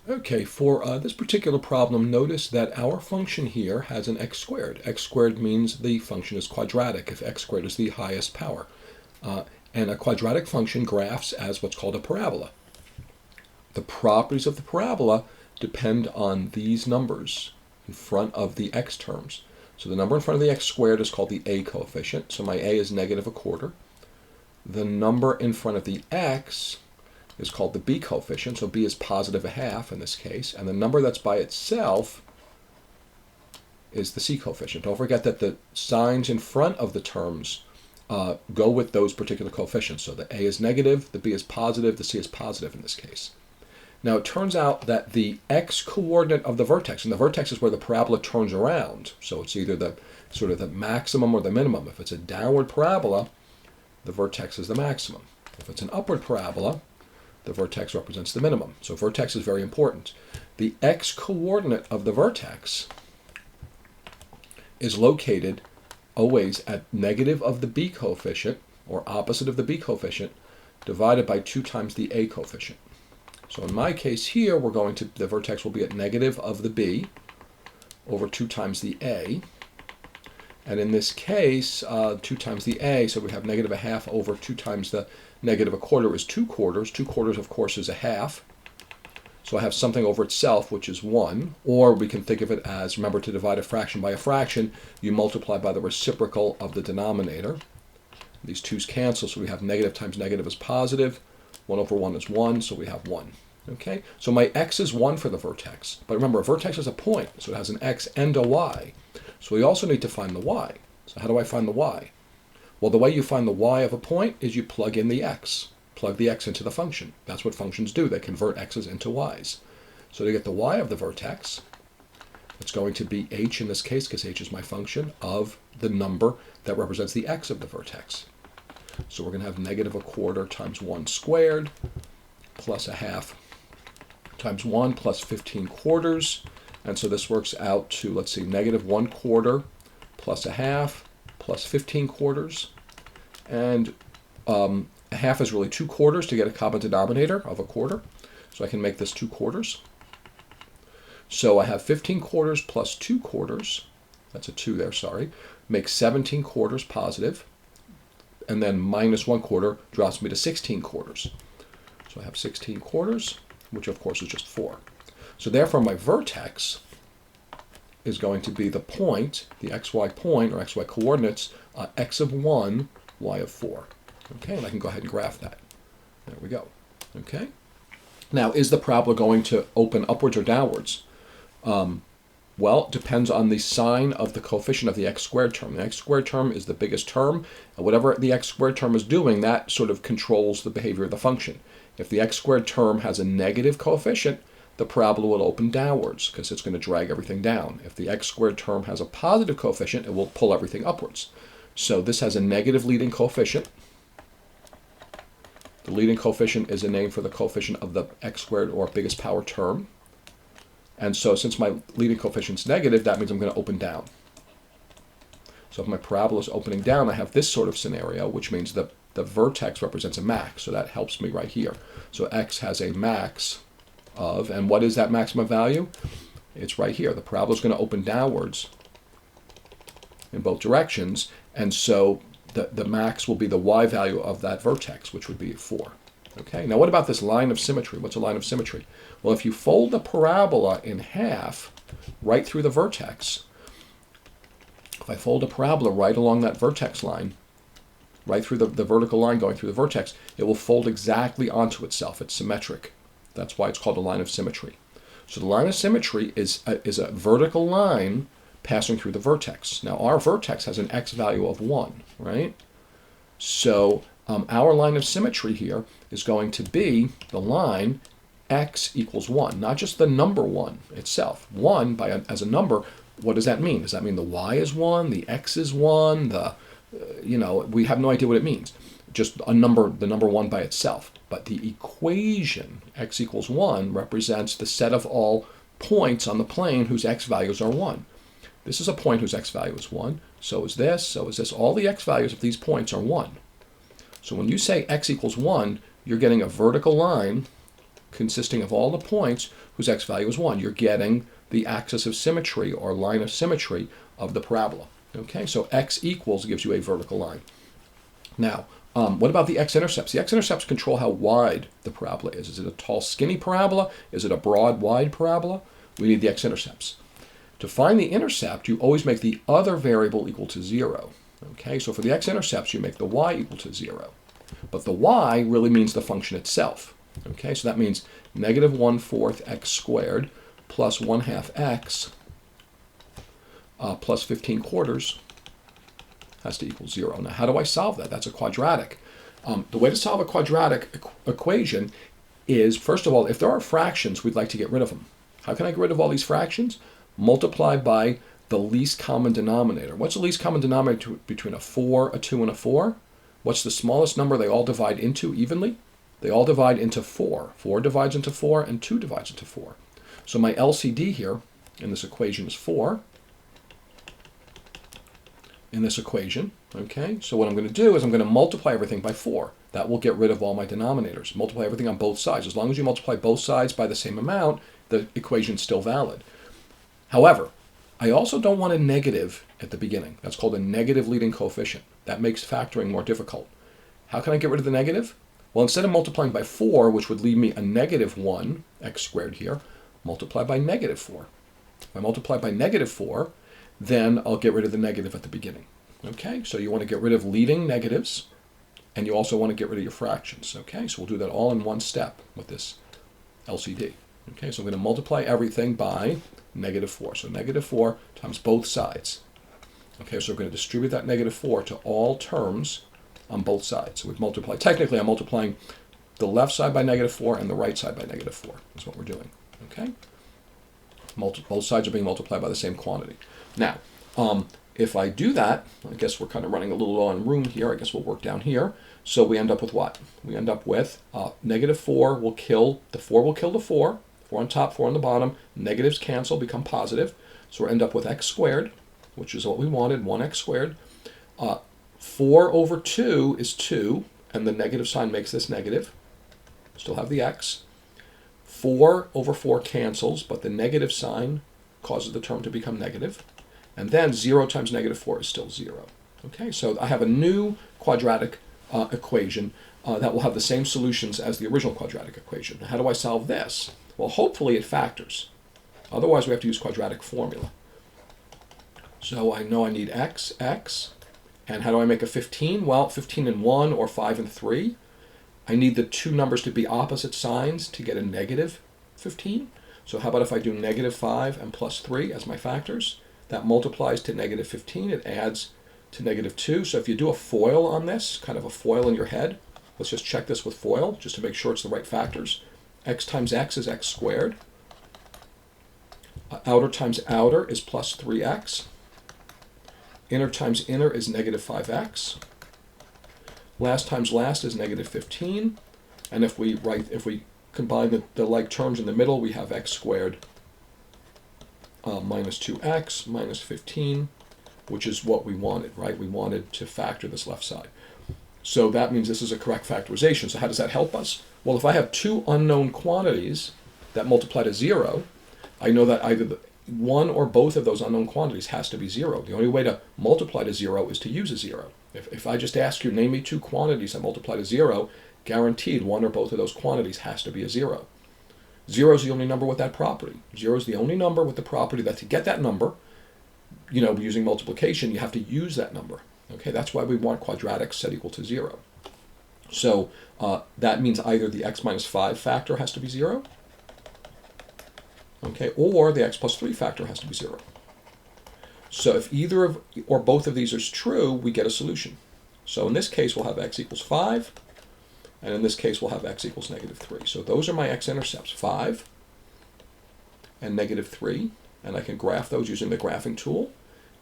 Okay, for this particular problem, notice that our function here has an x squared. X squared means the function is quadratic if x squared is the highest power. And a quadratic function graphs as what's called a parabola. The properties of the parabola depend on these numbers in front of the x terms. So the number in front of the x squared is called the a coefficient. So my a is -1/4. The number in front of the x is called the b coefficient, so b is +1/2 in this case, and the number that's by itself is the c coefficient. Don't forget that the signs in front of the terms go with those particular coefficients. So the a is negative, the b is positive, the c is positive in this case. Now it turns out that the x-coordinate of the vertex, and the vertex is where the parabola turns around, so it's either the sort of the maximum or the minimum. If it's a downward parabola, the vertex is the maximum. If it's an upward parabola, the vertex represents the minimum. So vertex is very important. The x-coordinate of the vertex is located always at negative of the b coefficient, or opposite of the b coefficient, divided by 2 times the a coefficient. So in my case here, the vertex will be at negative of the b over 2 times the a. And in this case, 2 times the a, so we have -1/2 over 2 times the -1/4 is 2/4. 2/4, of course, is 1/2. So I have something over itself, which is 1. Or we can think of it as, remember, to divide a fraction by a fraction, you multiply by the reciprocal of the denominator. These 2's cancel, so we have negative times negative is positive. 1/1 is 1, so we have 1. Okay, so my x is 1 for the vertex. But remember, a vertex is a point, so it has an x and a y. So we also need to find the y. So how do I find the y? Well, the way you find the y of a point is you plug in the x. Plug the x into the function. That's what functions do. They convert x's into y's. So to get the y of the vertex, it's going to be h in this case, because h is my function, of the number that represents the x of the vertex. So we're going to have -1/4 times 1 squared plus 1/2 times 1 plus 15/4. And so this works out to, let's see, -1/4 plus 1/2 plus 15/4. And 1/2 is really 2/4 to get a common denominator of 1/4. So I can make this 2/4. So I have 15/4 plus 2/4. That's a 2 there, sorry. Makes 17/4 positive. And then -1/4 drops me to 16/4. So I have 16/4, which of course is just 4. So therefore my vertex is going to be the point, the xy point, or xy coordinates, x of 1, y of 4. Okay, and I can go ahead and graph that. There we go. Okay. Now, is the parabola going to open upwards or downwards? Well, it depends on the sign of the coefficient of the x squared term. The x squared term is the biggest term, and whatever the x squared term is doing, that sort of controls the behavior of the function. If the x squared term has a negative coefficient, the parabola will open downwards because it's going to drag everything down. If the x squared term has a positive coefficient, it will pull everything upwards. So this has a negative leading coefficient. The leading coefficient is a name for the coefficient of the x squared or biggest power term. And so since my leading coefficient is negative, that means I'm going to open down. So if my parabola is opening down, I have this sort of scenario, which means the vertex represents a max. So that helps me right here. So x has a max of, and what is that maximum value? It's right here. The parabola is going to open downwards in both directions. And so the max will be the y value of that vertex, which would be 4. Okay, now what about this line of symmetry? What's a line of symmetry? Well, if you fold the parabola in half right through the vertex, if I fold a parabola right along that vertex line, right through the vertical line going through the vertex, it will fold exactly onto itself. It's symmetric. That's why it's called a line of symmetry. So the line of symmetry is a vertical line passing through the vertex. Now our vertex has an x value of 1, right? So our line of symmetry here is going to be the line x equals 1, not just the number 1 itself. 1 as a number, what does that mean? Does that mean the y is 1, the x is 1, we have no idea what it means. Just a number, the number 1 by itself. But the equation, x equals 1, represents the set of all points on the plane whose x values are 1. This is a point whose x value is 1. So is this, so is this. All the x values of these points are 1. So when you say x equals 1, you're getting a vertical line consisting of all the points whose x value is 1. You're getting the axis of symmetry or line of symmetry of the parabola. Okay, so x equals gives you a vertical line. Now, what about the x-intercepts? The x-intercepts control how wide the parabola is. Is it a tall, skinny parabola? Is it a broad, wide parabola? We need the x-intercepts. To find the intercept, you always make the other variable equal to 0. Okay, so for the x-intercepts, you make the y equal to 0. But the y really means the function itself. Okay, so that means negative 1/4 x squared plus 1/2 x plus 15/4 has to equal 0. Now, how do I solve that? That's a quadratic. The way to solve a quadratic equation is, first of all, if there are fractions, we'd like to get rid of them. How can I get rid of all these fractions? Multiply by the least common denominator. What's the least common denominator between a 4, a 2, and a 4? What's the smallest number they all divide into evenly? They all divide into 4. 4 divides into 4, and 2 divides into 4. So my LCD here in this equation is 4. In this equation, okay? So what I'm going to do is I'm going to multiply everything by 4. That will get rid of all my denominators. Multiply everything on both sides. As long as you multiply both sides by the same amount, the equation's still valid. However, I also don't want a negative at the beginning. That's called a negative leading coefficient. That makes factoring more difficult. How can I get rid of the negative? Well, instead of multiplying by 4, which would leave me a negative 1, x squared here, multiply by negative 4. If I multiply by negative 4, then I'll get rid of the negative at the beginning. Okay, so you want to get rid of leading negatives, and you also want to get rid of your fractions. Okay, so we'll do that all in one step with this LCD. Okay, so I'm going to multiply everything by negative 4. So negative 4 times both sides. Okay, so we're going to distribute that negative 4 to all terms on both sides. So we've multiplied, technically I'm multiplying the left side by negative 4 and the right side by negative 4. That's what we're doing. Okay, both sides are being multiplied by the same quantity. Now, if I do that, I guess we're kind of running a little low on room here. I guess we'll work down here. So we end up with what? We end up with negative 4 will kill the 4 will kill the 4. 4 on top, 4 on the bottom. Negatives cancel, become positive. So we end up with x squared, which is what we wanted, 1x squared. 4 over 2 is 2, and the negative sign makes this negative. Still have the x. 4 over 4 cancels, but the negative sign causes the term to become negative. And then 0 times negative 4 is still 0. Okay, so I have a new quadratic equation that will have the same solutions as the original quadratic equation. How do I solve this? Well, hopefully it factors. Otherwise, we have to use quadratic formula. So I know I need x. And how do I make a 15? Well, 15 and 1 or 5 and 3. I need the two numbers to be opposite signs to get a negative 15. So how about if I do negative 5 and plus 3 as my factors? That multiplies to negative 15. It adds to negative 2. So if you do a FOIL on this, kind of a FOIL in your head, let's just check this with FOIL just to make sure it's the right factors. X times x is x squared. Outer times outer is plus 3x. Inner times inner is negative 5x. Last times last is negative 15. And if we combine the like terms in the middle, we have x squared minus 2x minus 15, which is what we wanted, right? We wanted to factor this left side. So that means this is a correct factorization. So how does that help us? Well, if I have two unknown quantities that multiply to 0, I know that either one or both of those unknown quantities has to be 0. The only way to multiply to 0 is to use a 0. If I just ask you, name me two quantities that multiply to 0, guaranteed one or both of those quantities has to be a 0. 0 is the only number with that property. 0 is the only number with the property that to get that number, using multiplication, you have to use that number. Okay, that's why we want quadratics set equal to 0. So that means either the x minus 5 factor has to be 0, okay, or the x plus 3 factor has to be 0. So if either of or both of these is true, we get a solution. So in this case, we'll have x equals 5, and in this case, we'll have x equals negative 3. So those are my x-intercepts, 5 and negative 3, and I can graph those using the graphing tool.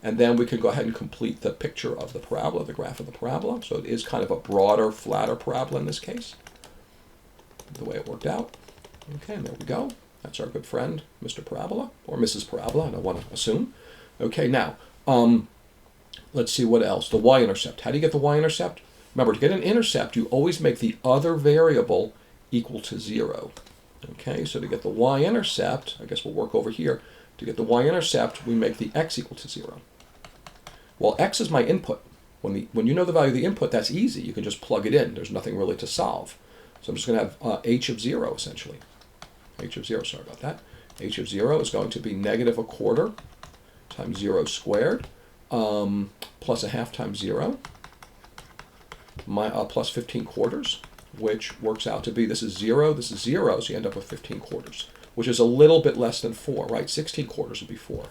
And then we can go ahead and complete the picture of the parabola, the graph of the parabola. So it is kind of a broader, flatter parabola in this case, the way it worked out. Okay, and there we go. That's our good friend, Mr. Parabola, or Mrs. Parabola, I don't want to assume. Okay, now, let's see what else. The y-intercept. How do you get the y-intercept? Remember, to get an intercept, you always make the other variable equal to 0. Okay, so to get the y-intercept, I guess we'll work over here. To get the y-intercept, we make the x equal to 0. Well, x is my input. When you know the value of the input, that's easy. You can just plug it in. There's nothing really to solve. So I'm just going to have h of 0, essentially. H of 0, sorry about that. H of 0 is going to be negative a quarter times 0 squared, plus a half times 0, plus 15 quarters, which works out to be, this is 0, so you end up with 15 quarters, which is a little bit less than 4, right? 16 quarters would be 4.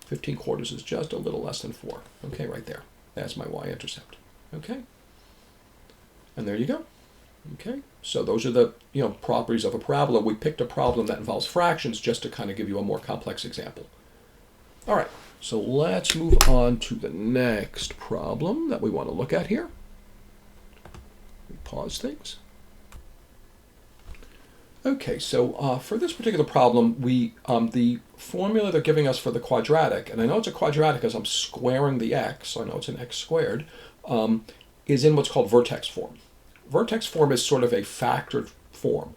15 quarters is just a little less than 4. Okay, right there. That's my y-intercept. Okay? And there you go. Okay? So those are the properties of a parabola. We picked a problem that involves fractions just to kind of give you a more complex example. All right, so let's move on to the next problem that we want to look at here. We pause things. Okay, so for this particular problem, the formula they're giving us for the quadratic, and I know it's a quadratic because I'm squaring the x, so I know it's an x squared, is in what's called vertex form. Vertex form is sort of a factored form.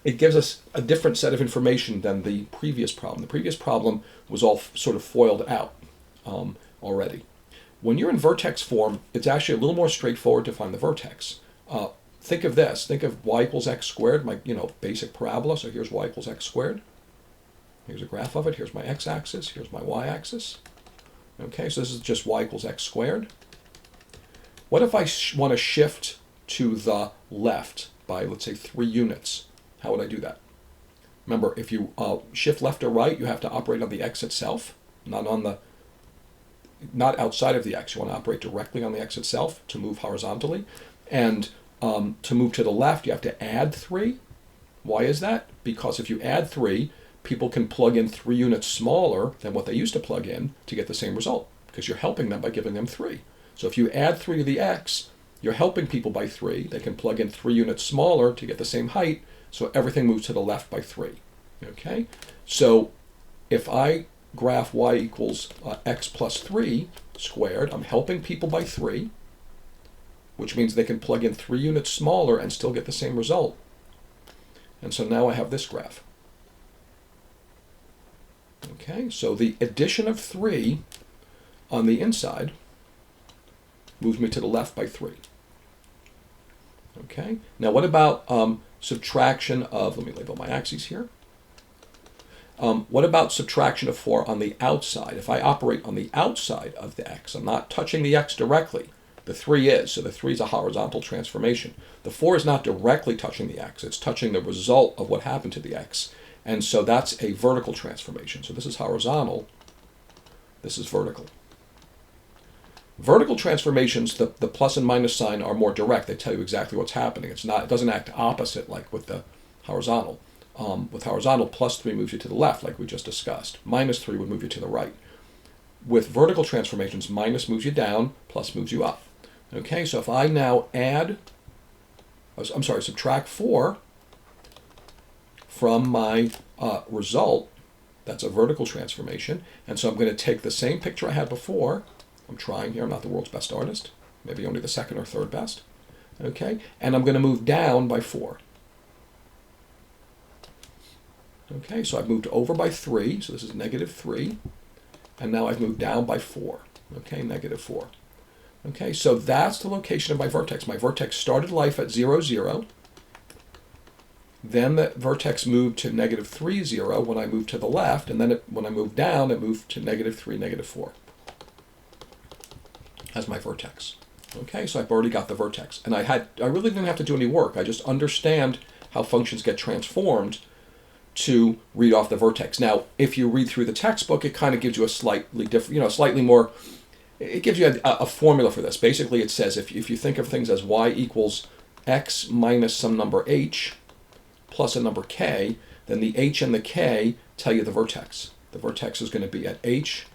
It gives us a different set of information than the previous problem. The previous problem was all sort of foiled out already. When you're in vertex form, it's actually a little more straightforward to find the vertex. Think of this. Think of y equals x squared, my basic parabola. So here's y equals x squared. Here's a graph of it. Here's my x-axis. Here's my y-axis. Okay, so this is just y equals x squared. What if I want to shift to the left by, let's say, 3 units? How would I do that? Remember, if you shift left or right, you have to operate on the x itself, not outside of the x. You want to operate directly on the x itself to move horizontally. And to move to the left, you have to add 3. Why is that? Because if you add 3, people can plug in 3 units smaller than what they used to plug in to get the same result, because you're helping them by giving them 3. So if you add 3 to the x, you're helping people by 3. They can plug in 3 units smaller to get the same height, so everything moves to the left by 3. Okay? So if I graph y equals x plus 3 squared, I'm helping people by 3, which means they can plug in 3 units smaller and still get the same result. And so now I have this graph. Okay, so the addition of 3 on the inside moves me to the left by 3. Okay, now what about subtraction of, let me label my axes here. What about subtraction of 4 on the outside? If I operate on the outside of the x, I'm not touching the x directly. The 3 is, so the 3 is a horizontal transformation. The 4 is not directly touching the x, it's touching the result of what happened to the x. And so that's a vertical transformation. So this is horizontal, this is vertical. Vertical transformations, the plus and minus sign are more direct. They tell you exactly what's happening. It doesn't act opposite like with the horizontal. With horizontal, plus 3 moves you to the left, like we just discussed. Minus 3 would move you to the right. With vertical transformations, minus moves you down, plus moves you up. Okay, so if I now subtract 4 from my result, that's a vertical transformation. And so I'm going to take the same picture I had before. I'm trying here, I'm not the world's best artist, maybe only the second or third best. Okay, and I'm going to move down by 4. Okay, so I've moved over by 3, so this is negative 3. And now I've moved down by 4. Okay, negative 4. Okay, so that's the location of my vertex. My vertex started life at 0, 0. Then the vertex moved to negative 3, 0 when I moved to the left. And then when I moved down, it moved to negative 3, negative 4 as my vertex. Okay, so I've already got the vertex. And I really didn't have to do any work. I just understand how functions get transformed to read off the vertex. Now, if you read through the textbook, it kind of gives you a slightly different, slightly more, it gives you a formula for this. Basically, it says if you think of things as y equals x minus some number h plus a number k, then the h and the k tell you the vertex. The vertex is going to be at h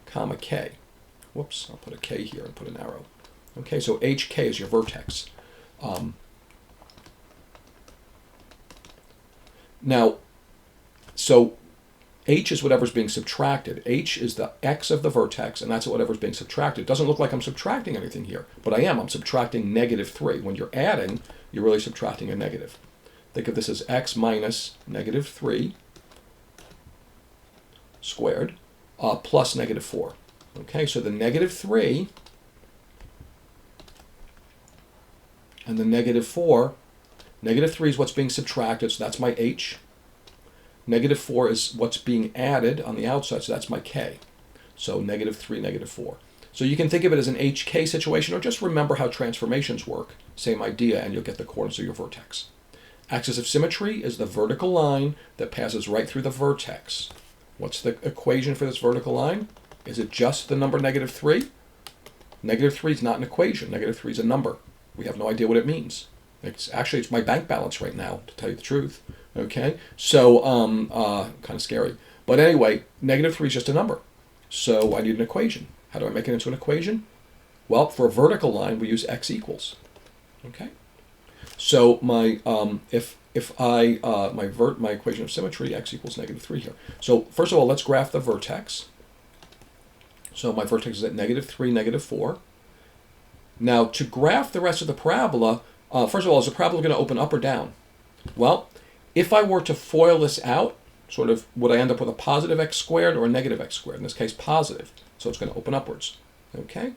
comma k. Whoops, I'll put a k here and put an arrow. Okay, so hk is your vertex. Now, so h is whatever's being subtracted. H is the x of the vertex, and that's whatever's being subtracted. It doesn't look like I'm subtracting anything here, but I am. I'm subtracting negative 3. When you're adding, you're really subtracting a negative. think of this as x minus negative 3 squared plus negative 4. Okay, so the negative 3 and the negative 4, negative 3 is what's being subtracted, so that's my h. Negative 4 is what's being added on the outside, so that's my k. So negative 3, negative 4. So you can think of it as an HK situation, or just remember how transformations work. Same idea, and you'll get the coordinates of your vertex. Axis of symmetry is the vertical line that passes right through the vertex. What's the equation for this vertical line? Is it just the number negative 3? Negative 3 is not an equation. Negative 3 is a number. We have no idea what it means. It's my bank balance right now, to tell you the truth. Okay, so kind of scary. But anyway, negative 3 is just a number. So I need an equation. How do I make it into an equation? Well, for a vertical line, we use x equals. Okay, so my my equation of symmetry, x equals negative 3 here. So first of all, let's graph the vertex. So my vertex is at negative 3, negative 4. Now, to graph the rest of the parabola, first of all, is the parabola going to open up or down? Well, if I were to FOIL this out, sort of, would I end up with a positive x squared or a negative x squared? In this case, positive. So it's going to open upwards. Okay.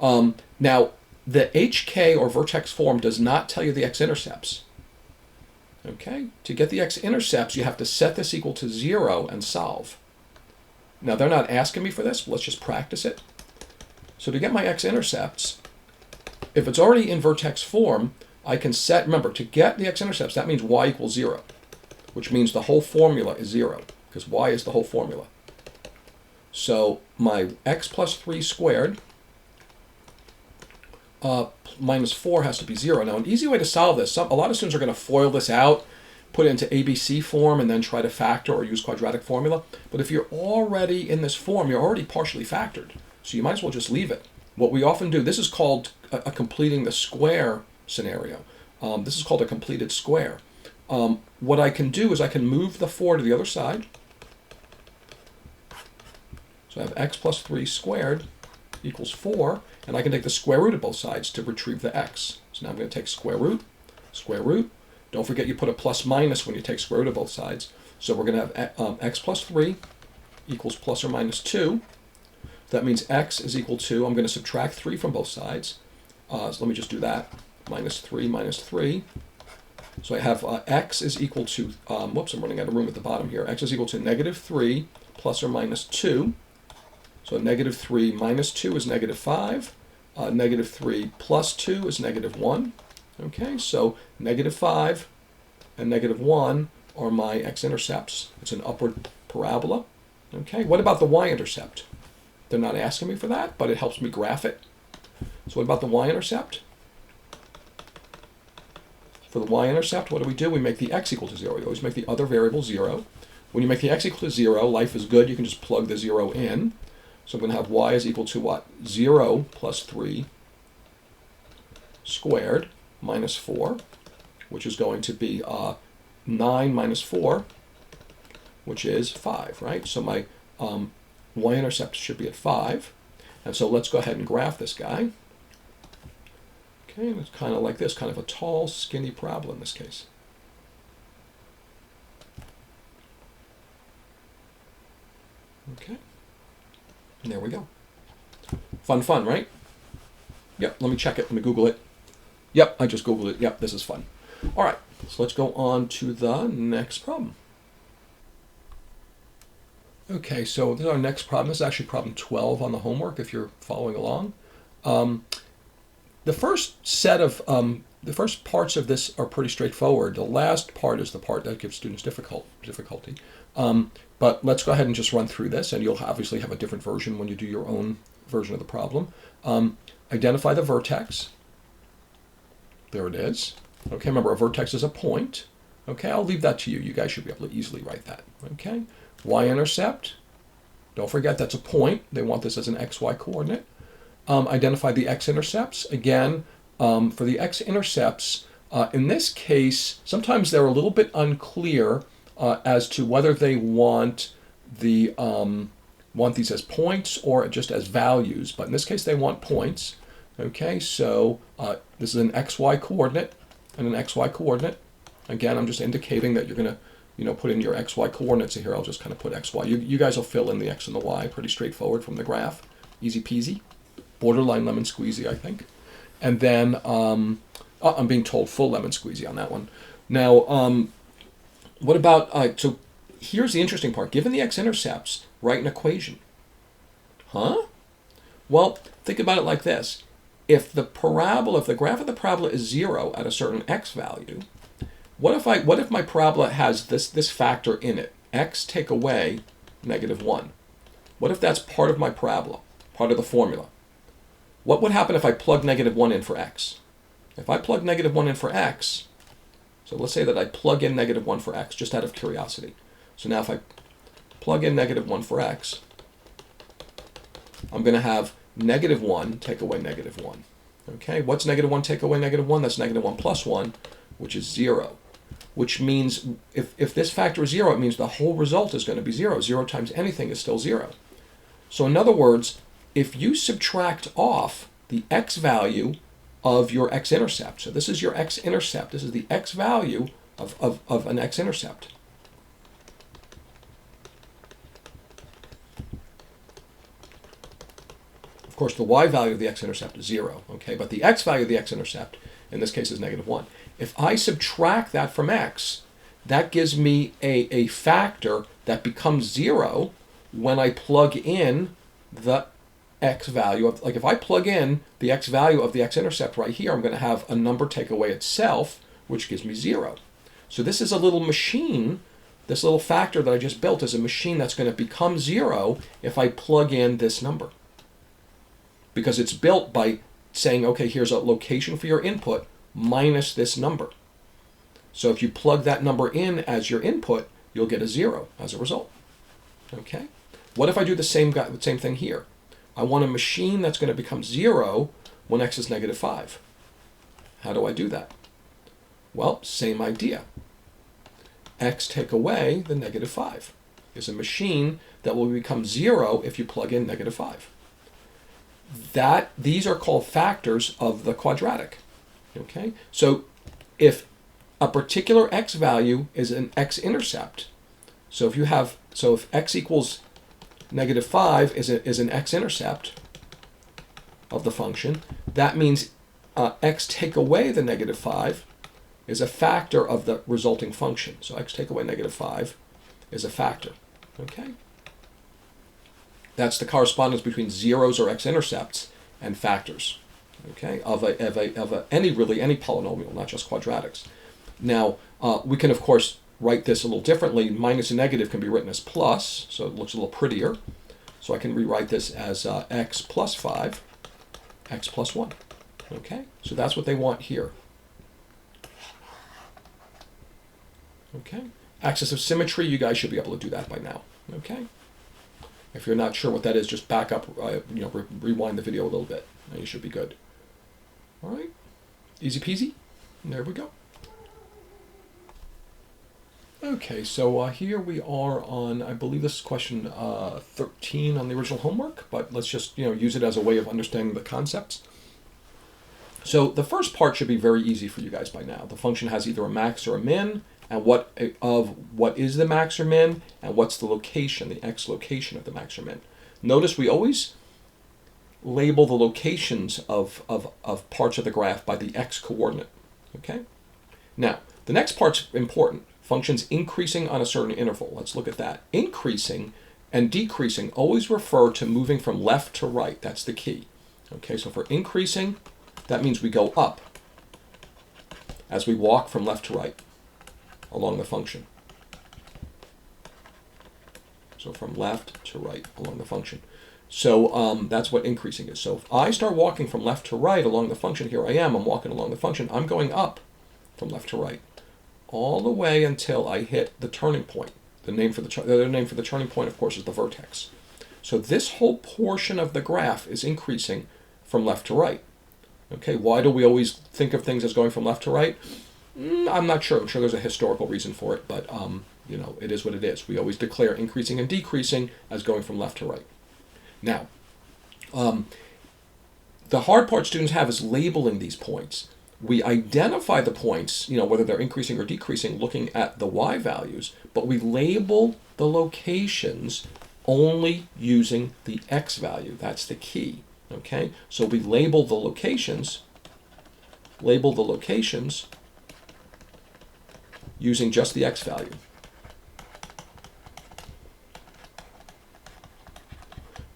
Now, the HK or vertex form does not tell you the x-intercepts. Okay. To get the x-intercepts, you have to set this equal to 0 and solve. Now, they're not asking me for this, but let's just practice it. So to get my x-intercepts, if it's already in vertex form, I can set, remember, to get the x-intercepts, that means y equals 0, which means the whole formula is 0, because y is the whole formula. So my x plus 3 squared minus 4 has to be 0. Now, an easy way to solve this, a lot of students are going to FOIL this out, put it into ABC form, and then try to factor or use quadratic formula. But if you're already in this form, you're already partially factored. So you might as well just leave it. What we often do, this is called a completing the square scenario. This is called a completed square. What I can do is I can move the 4 to the other side. So I have x plus 3 squared equals 4, and I can take the square root of both sides to retrieve the x. So now I'm going to take square root. Don't forget you put a plus minus when you take square root of both sides. So we're going to have x plus 3 equals plus or minus 2. That means x is equal to, I'm going to subtract 3 from both sides. So let me just do that. Minus 3 minus 3. So I have x is equal to, whoops, I'm running out of room at the bottom here. X is equal to negative 3 plus or minus 2. So negative 3 minus 2 is negative 5. Negative 3 plus 2 is negative 1. Okay, so negative 5 and negative 1 are my x-intercepts. It's an upward parabola. Okay, what about the y-intercept? They're not asking me for that, but it helps me graph it. So what about the y-intercept? For the y-intercept, what do? We make the x equal to 0. You always make the other variable 0. When you make the x equal to 0, life is good. You can just plug the 0 in. So I'm going to have y is equal to what? 0 plus 3 squared minus 4, which is going to be 9 minus 4, which is 5, right? So my y-intercept should be at 5. And so let's go ahead and graph this guy. Okay, and it's kind of like this, kind of a tall, skinny parabola in this case. Okay, and there we go. Fun, right? Yep, let me check it, let me Google it. Yep, I just Googled it. Yep, this is fun. All right, so let's go on to the next problem. Okay, so this is our next problem. This is actually problem 12 on the homework if you're following along. The first set of, the first parts of this are pretty straightforward. The last part is the part that gives students difficulty. But let's go ahead and just run through this, and you'll obviously have a different version when you do your own version of the problem. Identify the vertex. There it is. Okay, remember a vertex is a point. Okay, I'll leave that to you. You guys should be able to easily write that. Okay, y-intercept. Don't forget that's a point. They want this as an xy coordinate. Identify the x-intercepts. Again, for the x-intercepts, in this case, sometimes they're a little bit unclear as to whether they want these as points or just as values. But in this case, they want points. Okay, so this is an xy coordinate and an xy coordinate. Again, I'm just indicating that you're going to, put in your XY coordinates here. I'll just kind of put XY. You guys will fill in the X and the Y. Pretty straightforward from the graph. Easy peasy. Borderline lemon squeezy, I think. And then I'm being told full lemon squeezy on that one. Now, what about, so here's the interesting part. Given the x-intercepts, write an equation. Huh? Well, think about it like this. If the graph of the parabola is 0 at a certain x value, what if my parabola has this factor in it? X take away -1. What if that's part of my parabola, part of the formula? What would happen if I plug -1 in for x? If I plug -1 in for x, so let's say that I plug in -1 for x, just out of curiosity. So now if I plug in -1 for x, I'm going to have -1 take away -1. Okay, what's -1 take away -1? That's -1 plus 1, which is 0. Which means if this factor is 0, it means the whole result is going to be 0. 0 times anything is still 0. So in other words, if you subtract off the x value of your x-intercept, so this is your x-intercept, this is the x value of an x-intercept. Of course, the y value of the x-intercept is 0, okay? But the x value of the x-intercept, in this case, is -1. If I subtract that from x, that gives me a factor that becomes 0 when I plug in the x value of, like if I plug in the x value of the x-intercept right here, I'm going to have a number take away itself, which gives me 0. So this is a little machine, this little factor that I just built is a machine that's going to become 0 if I plug in this number. Because it's built by saying, okay, here's a location for your input minus this number. So if you plug that number in as your input, you'll get a 0 as a result. Okay? What if I do the same thing here? I want a machine that's going to become 0 when x is -5. How do I do that? Well, same idea. X take away the -5 is a machine that will become 0 if you plug in -5. These are called factors of the quadratic. Okay? So if a particular x value is an x-intercept, so if x equals -5 is an x-intercept of the function, that means x take away the -5 is a factor of the resulting function. So x take away -5 is a factor. Okay? That's the correspondence between zeros or x-intercepts and factors. Okay? Of any polynomial, not just quadratics. Now, we can of course write this a little differently. Minus and negative can be written as plus, so it looks a little prettier. So I can rewrite this as x plus 5, x plus 1. Okay? So that's what they want here. Okay? Axis of symmetry, you guys should be able to do that by now. Okay? If you're not sure what that is, just back up, rewind the video a little bit, and you should be good. All right? Easy peasy. And there we go. Okay, so here we are on, I believe this is question 13 on the original homework, but let's just use it as a way of understanding the concepts. So the first part should be very easy for you guys by now. The function has either a max or a min, and what is the max or min, and what's the location, the x location of the max or min. Notice we always label the locations of parts of the graph by the x coordinate. Okay? Now, the next part's important. Functions increasing on a certain interval. Let's look at that. Increasing and decreasing always refer to moving from left to right. That's the key. Okay, so for increasing, that means we go up as we walk from left to right along the function. So from left to right along the function. So that's what increasing is. So if I start walking from left to right along the function, here I am, I'm walking along the function, I'm going up from left to right, all the way until I hit the turning point. The other name for the turning point, of course, is the vertex. So this whole portion of the graph is increasing from left to right. Okay, why do we always think of things as going from left to right? I'm not sure. I'm sure there's a historical reason for it, but it is what it is. We always declare increasing and decreasing as going from left to right. Now, the hard part students have is labeling these points. we identify the points, whether they're increasing or decreasing, looking at the y values, but we label the locations only using the x value. That's the key, okay? So we label the locations using just the x value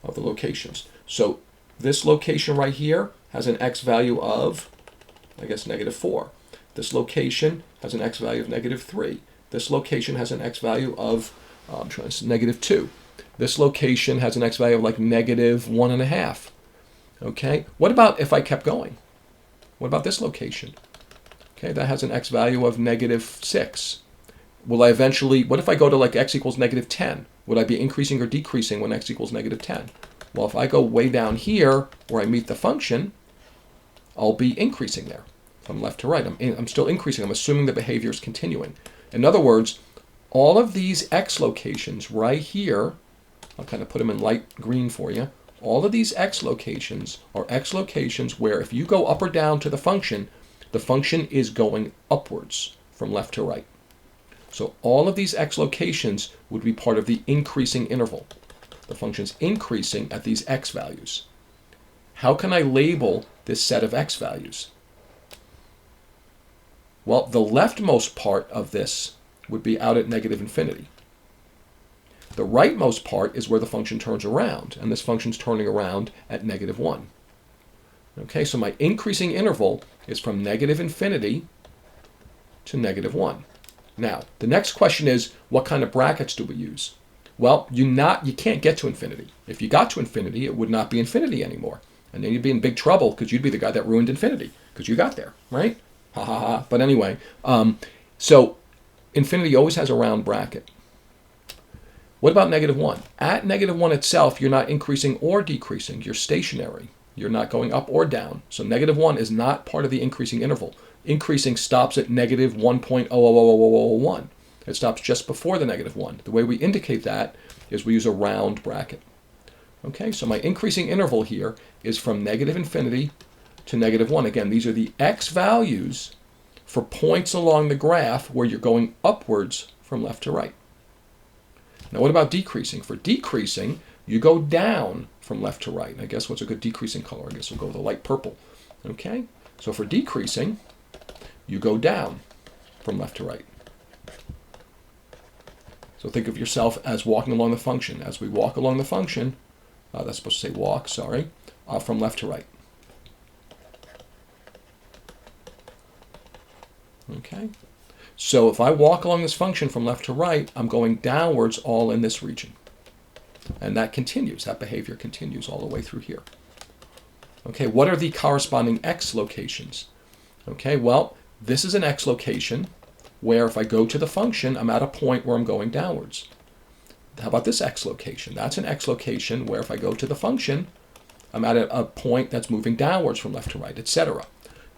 of the locations. So this location right here has an x value of, I guess, -4. This location has an x value of -3. This location has an x value of, -2. This location has an x value of like -1.5. Okay, what about if I kept going? What about this location? Okay, that has an x value of -6. Will I eventually, what if I go to like x equals -10? Would I be increasing or decreasing when x equals -10? Well, if I go way down here where I meet the function, I'll be increasing there from left to right. I'm still increasing. I'm assuming the behavior is continuing. In other words, all of these x locations right here, I'll kind of put them in light green for you. All of these x locations are x locations where if you go up or down to the function is going upwards from left to right. So all of these x locations would be part of the increasing interval. The function's increasing at these x values. How can I label this set of x values? Well, the leftmost part of this would be out at -infinity. The rightmost part is where the function turns around, and this function's turning around at -1. Okay, so my increasing interval is from -infinity to -1. Now, the next question is, what kind of brackets do we use? Well, you can't get to infinity. If you got to infinity, it would not be infinity anymore. And then you'd be in big trouble because you'd be the guy that ruined infinity because you got there, right? Ha ha ha. But anyway, so infinity always has a round bracket. What about -1? At -1 itself, you're not increasing or decreasing. You're stationary. You're not going up or down. So -1 is not part of the increasing interval. Increasing stops at -1.00001. It stops just before the -1. The way we indicate that is we use a round bracket. Okay, so my increasing interval here is from -infinity to -1. Again, these are the x values for points along the graph where you're going upwards from left to right. Now, what about decreasing? For decreasing, you go down from left to right. And I guess what's a good decreasing color? I guess we'll go with a light purple. Okay, so for decreasing, you go down from left to right. So think of yourself as walking along the function. As we walk along the function, that's supposed to say walk, sorry, from left to right. Okay, so if I walk along this function from left to right, I'm going downwards all in this region. And that continues, that behavior continues all the way through here. Okay, what are the corresponding x locations? Okay, well, this is an x location where if I go to the function, I'm at a point where I'm going downwards. How about this x location? That's an x location where if I go to the function, I'm at a point that's moving downwards from left to right, etc.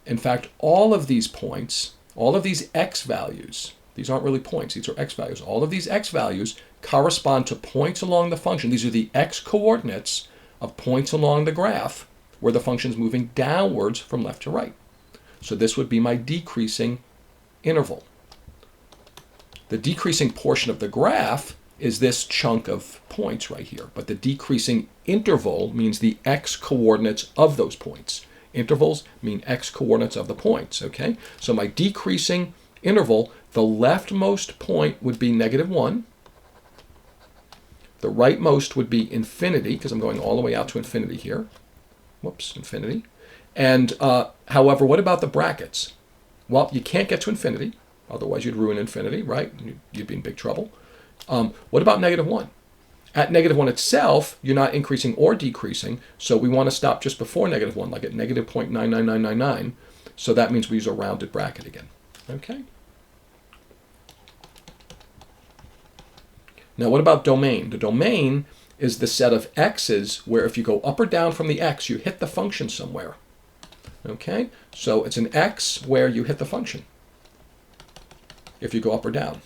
In fact, all of these points, all of these x values, these aren't really points, these are x values. All of these x values correspond to points along the function. These are the x coordinates of points along the graph where the function is moving downwards from left to right. So this would be my decreasing interval. The decreasing portion of the graph is this chunk of points right here, but the decreasing interval means the x coordinates of those points. Intervals mean x coordinates of the points, okay? So my decreasing interval, the leftmost point would be -1. The rightmost would be infinity, because I'm going all the way out to infinity here. Whoops, infinity. And however, what about the brackets? Well, you can't get to infinity, otherwise you'd ruin infinity, right? You'd be in big trouble. What about -1? At -1 itself, you're not increasing or decreasing, so we want to stop just before -1, like at -0.99999. So that means we use a rounded bracket again. Okay. Now, what about domain? The domain is the set of x's where if you go up or down from the x, you hit the function somewhere. Okay, so it's an x where you hit the function if you go up or down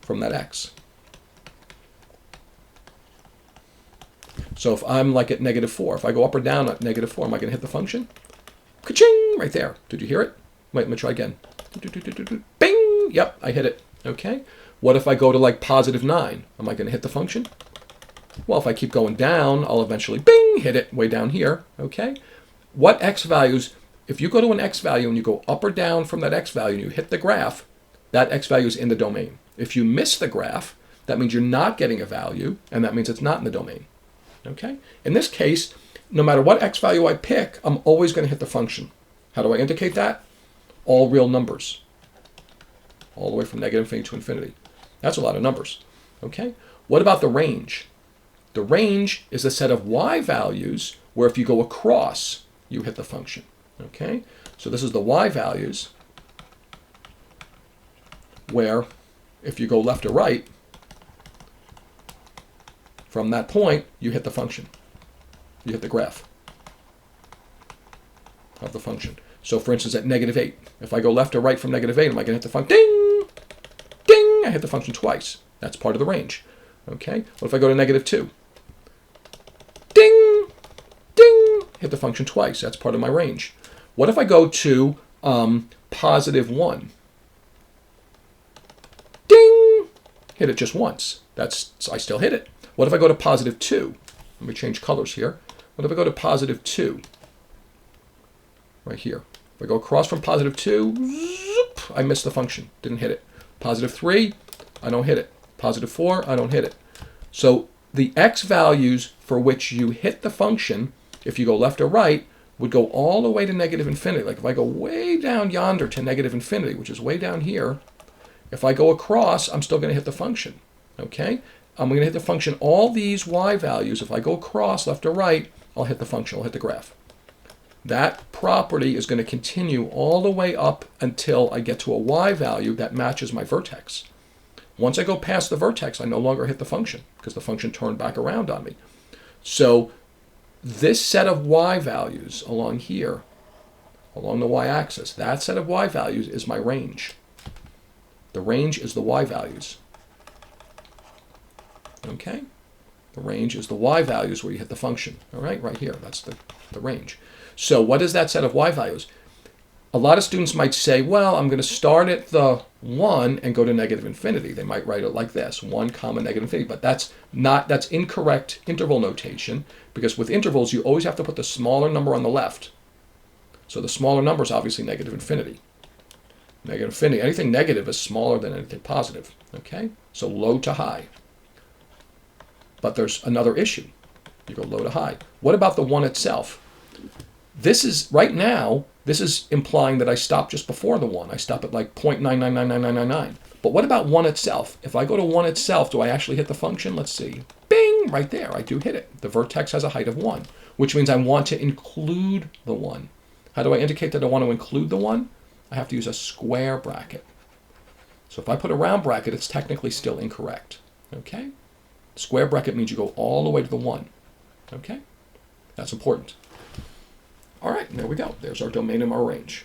from that x. So if I'm like at -4, if I go up or down at -4, am I going to hit the function? Ka-ching! Bing! Right there. Did you hear it? Wait, let me try again. Bing! Yep, I hit it. Okay. What if I go to like +9? Am I going to hit the function? Well, if I keep going down, I'll eventually, bing, hit it way down here. Okay. What x values, if you go to an x value and you go up or down from that x value and you hit the graph, that x value is in the domain. If you miss the graph, that means you're not getting a value, and that means it's not in the domain. Okay? In this case, no matter what x value I pick, I'm always going to hit the function. How do I indicate that? All real numbers. All the way from -infinity to infinity. That's a lot of numbers. Okay? What about the range? The range is a set of y values where if you go across, you hit the function. Okay? So this is the y values where if you go left or right, from that point, you hit the function. You hit the graph of the function. So for instance, at -8, if I go left or right from -8, am I going to hit the function? Ding! Ding! I hit the function twice. That's part of the range. Okay? What if I go to -2? Ding! Ding! Hit the function twice. That's part of my range. What if I go to +1? Ding! Hit it just once. I still hit it. What if I go to +2? Let me change colors here. What if I go to +2? Right here. If I go across from +2, zoop, I miss the function. Didn't hit it. +3, I don't hit it. +4, I don't hit it. So the x values for which you hit the function, if you go left or right, would go all the way to -infinity. Like if I go way down yonder to -infinity, which is way down here, if I go across, I'm still going to hit the function. Okay? I'm going to hit the function. All these y values, if I go across left or right, I'll hit the function. I'll hit the graph. That property is going to continue all the way up until I get to a y value that matches my vertex. Once I go past the vertex, I no longer hit the function because the function turned back around on me. So this set of y values along here, along the y-axis, that set of y values is my range. The range is the y values. Okay? The range is the y values where you hit the function. All right? Right here. That's the range. So what is that set of y values? A lot of students might say, well, I'm going to start at the 1 and go to -infinity. They might write it like this, 1, -infinity. But that's incorrect interval notation, because with intervals, you always have to put the smaller number on the left. So the smaller number is obviously -infinity. -infinity, anything negative is smaller than anything positive. Okay? So low to high. But there's another issue. You go low to high. What about the 1 itself? This is, right now, this is implying that I stop just before the 1. I stop at like 0.9999999. But what about 1 itself? If I go to 1 itself, do I actually hit the function? Let's see. Bing! Right there. I do hit it. The vertex has a height of 1, which means I want to include the 1. How do I indicate that I want to include the 1? I have to use a square bracket. So if I put a round bracket, it's technically still incorrect. Okay? Square bracket means you go all the way to the 1. Okay? That's important. All right, there we go. There's our domain and our range.